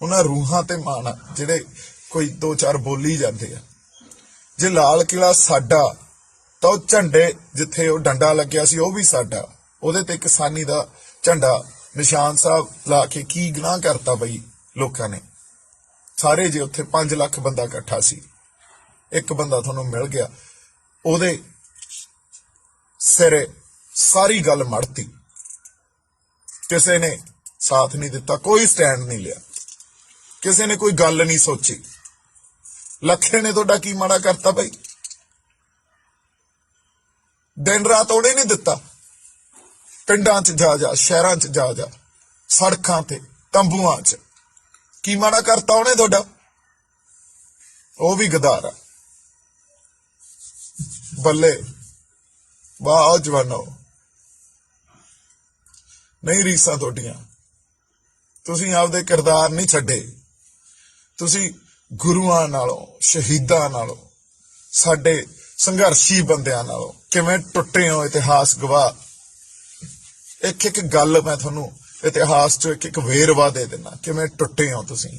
[SPEAKER 1] ਉਹਨਾਂ ਰੂਹਾਂ ਤੇ ਮਾਣ ਆ ਜਿਹੜੇ ਕੋਈ 2-4 ਬੋਲੀ ਜਾਂਦੇ ਆ। ਜੇ ਲਾਲ ਕਿਲਾ ਸਾਡਾ, ਤਾਂ ਉਹ ਝੰਡੇ ਜਿੱਥੇ ਉਹ ਡੰਡਾ ਲੱਗਿਆ ਸੀ ਉਹ ਵੀ ਸਾਡਾ। ਉਹਦੇ ਤੇ ਕਿਸਾਨੀ ਦਾ ਝੰਡਾ ਨਿਸ਼ਾਨ ਸਾਹਿਬ ਲਾ ਕੇ ਕੀ ਗੁਨਾਹ ਕਰਤਾ ਬਈ ਲੋਕਾਂ ਨੇ। ਸਾਰੇ ਜੇ ਉੱਥੇ 5 ਲੱਖ ਬੰਦਾ ਇਕੱਠਾ ਸੀ, ਇੱਕ ਬੰਦਾ ਤੁਹਾਨੂੰ ਮਿਲ ਗਿਆ, ਉਹਦੇ ਸਿਰੇ ਸਾਰੀ ਗੱਲ ਮੜਤੀ। ਕਿਸੇ ਨੇ ਸਾਥ ਨਹੀਂ ਦਿੱਤਾ, ਕੋਈ ਸਟੈਂਡ ਨਹੀਂ ਲਿਆ, ਕਿਸੇ ਨੇ ਕੋਈ ਗੱਲ ਨਹੀਂ ਸੋਚੀ। ਲੱਖੇ ਨੇ ਤੁਹਾਡਾ ਕੀ ਮਾੜਾ ਕਰਤਾ ਬਈ? ਦਿਨ ਰਾਤ ਉਹਨੇ ਨਹੀਂ ਦਿੱਤਾ। ਪਿੰਡਾਂ 'ਚ ਜਾ, ਸ਼ਹਿਰਾਂ 'ਚ ਜਾ, ਸੜਕਾਂ ਤੇ, ਤੰਬੂਆਂ 'ਚ, ਕੀ ਮਾੜਾ ਕਰਤਾ ਉਹਨੇ ਤੁਹਾਡਾ? ਉਹ ਵੀ ਗਦਾਰ ਆ। ਬੱਲੇ ਵਾਹ ਜਵਾਨੋ, ਨਹੀਂ ਰੀਸਾਂ ਤੁਹਾਡੀਆਂ। ਤੁਸੀਂ ਆਪਦੇ ਕਿਰਦਾਰ ਨਹੀਂ ਛੱਡੇ। ਤੁਸੀਂ ਗੁਰੂਆਂ ਨਾਲੋਂ, ਸ਼ਹੀਦਾਂ ਨਾਲੋਂ, ਸਾਡੇ ਸੰਘਰਸ਼ੀ ਬੰਦਿਆਂ ਨਾਲੋਂ ਕਿਵੇਂ ਟੁੱਟੇ ਹੋ, ਇਤਿਹਾਸ ਗਵਾਹ। ਇੱਕ ਇੱਕ ਗੱਲ ਮੈਂ ਤੁਹਾਨੂੰ ਇਤਿਹਾਸ ਚੋਂ ਇੱਕ ਇੱਕ ਵੇਰਵਾ ਦੇ ਦੇਣਾ, ਕਿਵੇਂ ਟੁੱਟੇ ਹੋ ਤੁਸੀਂ।